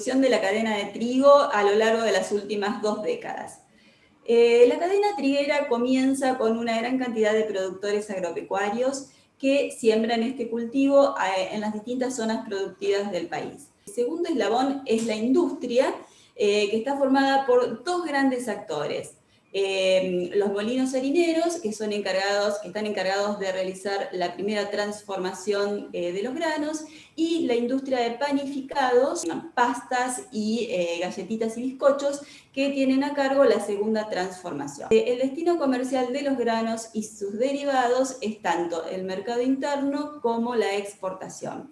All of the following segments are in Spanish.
evolución de la cadena de trigo a lo largo de las últimas 2 décadas. La cadena triguera comienza con una gran cantidad de productores agropecuarios que siembran este cultivo en las distintas zonas productivas del país. El segundo eslabón es la industria, que está formada por 2 grandes actores. Los molinos harineros, que están encargados de realizar la primera transformación de los granos, y la industria de panificados, pastas y galletitas y bizcochos, que tienen a cargo la segunda transformación. El destino comercial de los granos y sus derivados es tanto el mercado interno como la exportación.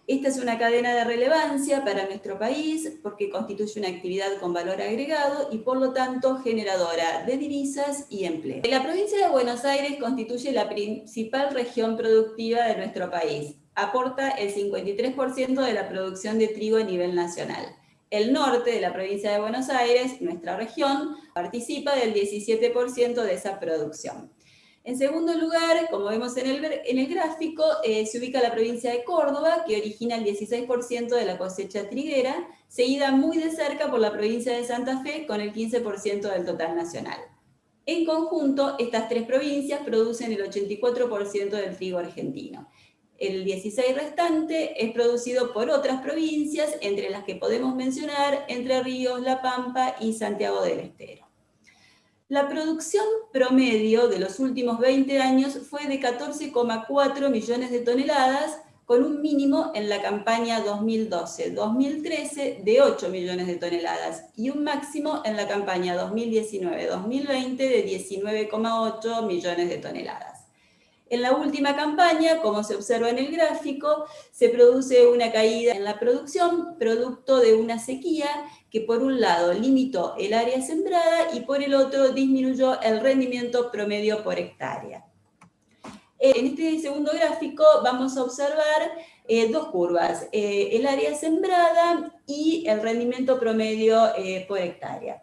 Esta es una cadena de relevancia para nuestro país porque constituye una actividad con valor agregado y por lo tanto generadora de divisas y empleo. La provincia de Buenos Aires constituye la principal región productiva de nuestro país. Aporta el 53% de la producción de trigo a nivel nacional. El norte de la provincia de Buenos Aires, nuestra región, participa del 17% de esa producción. En segundo lugar, como vemos en el gráfico, se ubica la provincia de Córdoba, que origina el 16% de la cosecha triguera, seguida muy de cerca por la provincia de Santa Fe, con el 15% del total nacional. En conjunto, estas 3 provincias producen el 84% del trigo argentino. El 16% restante es producido por otras provincias, entre las que podemos mencionar Entre Ríos, La Pampa y Santiago del Estero. La producción promedio de los últimos 20 años fue de 14,4 millones de toneladas, con un mínimo en la campaña 2012-2013 de 8 millones de toneladas y un máximo en la campaña 2019-2020 de 19,8 millones de toneladas. En la última campaña, como se observa en el gráfico, se produce una caída en la producción, producto de una sequía que por un lado limitó el área sembrada y por el otro disminuyó el rendimiento promedio por hectárea. En este segundo gráfico vamos a observar 2 curvas, el área sembrada y el rendimiento promedio por hectárea.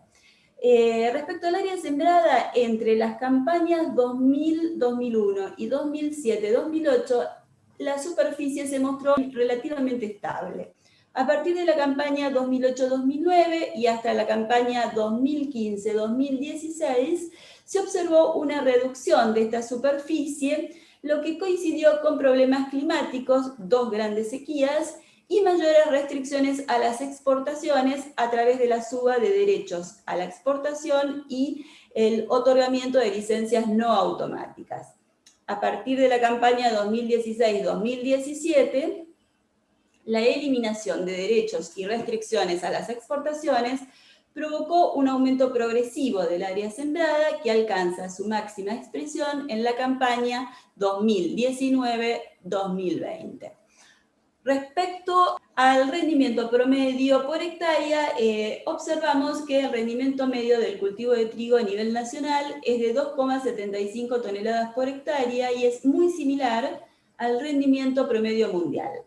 Respecto al área sembrada, entre las campañas 2000-2001 y 2007-2008, la superficie se mostró relativamente estable. A partir de la campaña 2008-2009 y hasta la campaña 2015-2016, se observó una reducción de esta superficie, lo que coincidió con problemas climáticos, 2 grandes sequías, y mayores restricciones a las exportaciones a través de la suba de derechos a la exportación y el otorgamiento de licencias no automáticas. A partir de la campaña 2016-2017, la eliminación de derechos y restricciones a las exportaciones provocó un aumento progresivo del área sembrada que alcanza su máxima expresión en la campaña 2019-2020. Respecto al rendimiento promedio por hectárea, observamos que el rendimiento medio del cultivo de trigo a nivel nacional es de 2,75 toneladas por hectárea y es muy similar al rendimiento promedio mundial.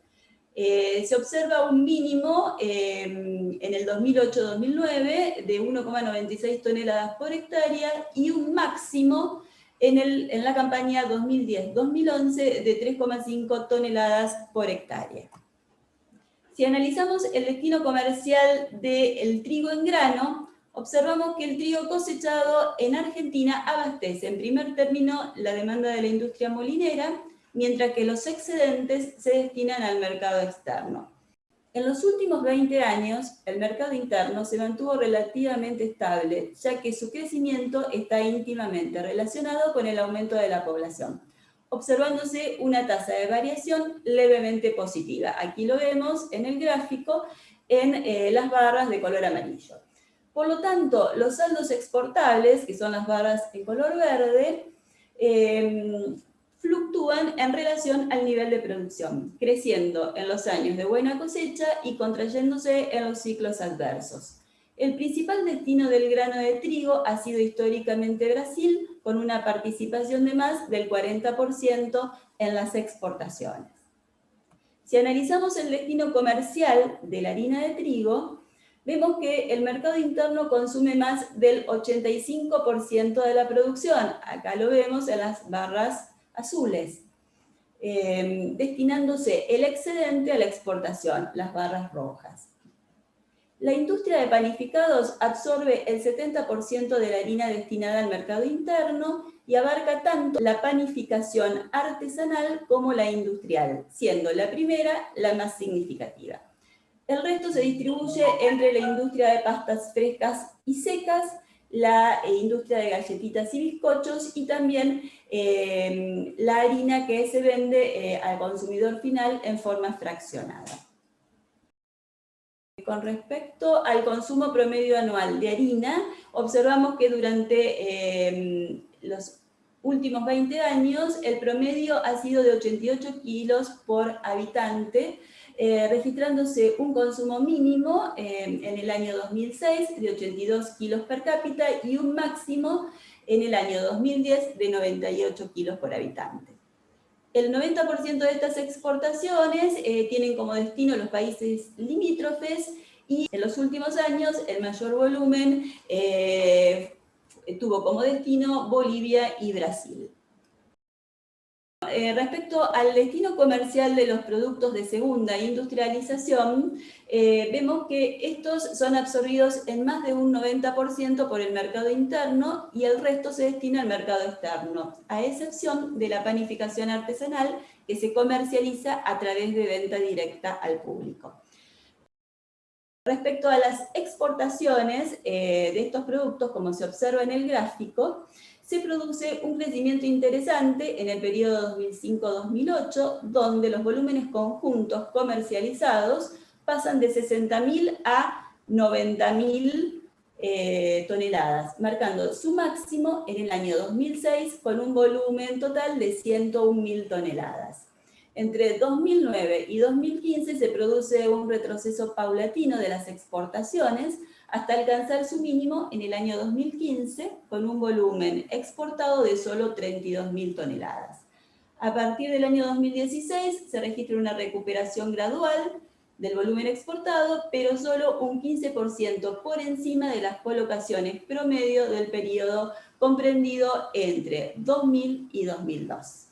Se observa un mínimo en el 2008-2009 de 1,96 toneladas por hectárea y un máximo en la campaña 2010-2011 de 3,5 toneladas por hectárea. Si analizamos el destino comercial del trigo en grano, observamos que el trigo cosechado en Argentina abastece en primer término la demanda de la industria molinera, mientras que los excedentes se destinan al mercado externo. En los últimos 20 años, el mercado interno se mantuvo relativamente estable, ya que su crecimiento está íntimamente relacionado con el aumento de la población, observándose una tasa de variación levemente positiva. Aquí lo vemos en el gráfico en las barras de color amarillo. Por lo tanto, los saldos exportables, que son las barras en color verde, fluctúan en relación al nivel de producción, creciendo en los años de buena cosecha y contrayéndose en los ciclos adversos. El principal destino del grano de trigo ha sido históricamente Brasil, con una participación de más del 40% en las exportaciones. Si analizamos el destino comercial de la harina de trigo, vemos que el mercado interno consume más del 85% de la producción. Acá lo vemos en las barras azules, destinándose el excedente a la exportación, las barras rojas. La industria de panificados absorbe el 70% de la harina destinada al mercado interno y abarca tanto la panificación artesanal como la industrial, siendo la primera la más significativa. El resto se distribuye entre la industria de pastas frescas y secas, la industria de galletitas y bizcochos y también la harina que se vende al consumidor final en forma fraccionada. Con respecto al consumo promedio anual de harina, observamos que durante los últimos 20 años el promedio ha sido de 88 kilos por habitante, registrándose un consumo mínimo en el año 2006 de 82 kilos per cápita y un máximo en el año 2010 de 98 kilos por habitante. El 90% de estas exportaciones tienen como destino los países limítrofes y en los últimos años el mayor volumen tuvo como destino Bolivia y Brasil. Respecto al destino comercial de los productos de segunda industrialización, vemos que estos son absorbidos en más de un 90% por el mercado interno y el resto se destina al mercado externo, a excepción de la panificación artesanal que se comercializa a través de venta directa al público. Respecto a las exportaciones de estos productos, como se observa en el gráfico, se produce un crecimiento interesante en el periodo 2005-2008, donde los volúmenes conjuntos comercializados pasan de 60.000 a 90.000 toneladas, marcando su máximo en el año 2006 con un volumen total de 101.000 toneladas. Entre 2009 y 2015 se produce un retroceso paulatino de las exportaciones hasta alcanzar su mínimo en el año 2015 con un volumen exportado de solo 32.000 toneladas. A partir del año 2016 se registra una recuperación gradual del volumen exportado, pero solo un 15% por encima de las colocaciones promedio del periodo comprendido entre 2000 y 2002.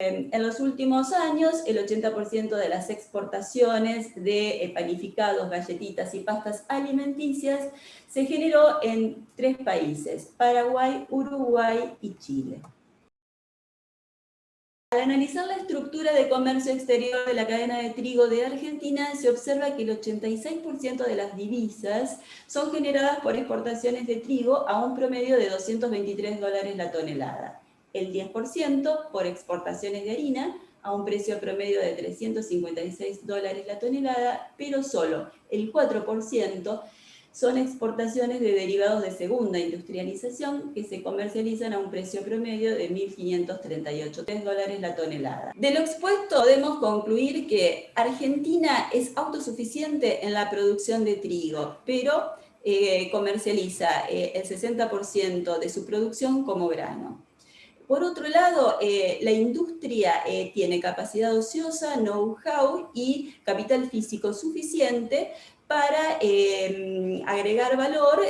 En los últimos años, el 80% de las exportaciones de panificados, galletitas y pastas alimenticias se generó en 3 países, Paraguay, Uruguay y Chile. Al analizar la estructura de comercio exterior de la cadena de trigo de Argentina, se observa que el 86% de las divisas son generadas por exportaciones de trigo a un promedio de $223 la tonelada. El 10% por exportaciones de harina a un precio promedio de $356 la tonelada, pero solo el 4% son exportaciones de derivados de segunda industrialización que se comercializan a un precio promedio de $1.538 la tonelada. De lo expuesto podemos concluir que Argentina es autosuficiente en la producción de trigo, pero comercializa el 60% de su producción como grano. Por otro lado, la industria tiene capacidad ociosa, know-how y capital físico suficiente para agregar valor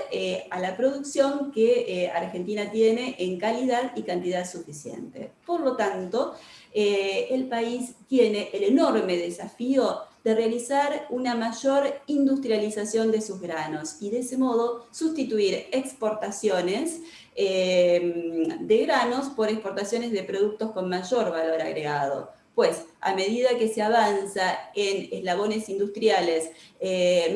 a la producción que Argentina tiene en calidad y cantidad suficiente. Por lo tanto, el país tiene el enorme desafío de realizar una mayor industrialización de sus granos y de ese modo sustituir exportaciones de granos por exportaciones de productos con mayor valor agregado. Pues a medida que se avanza en eslabones industriales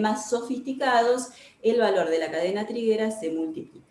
más sofisticados, el valor de la cadena triguera se multiplica.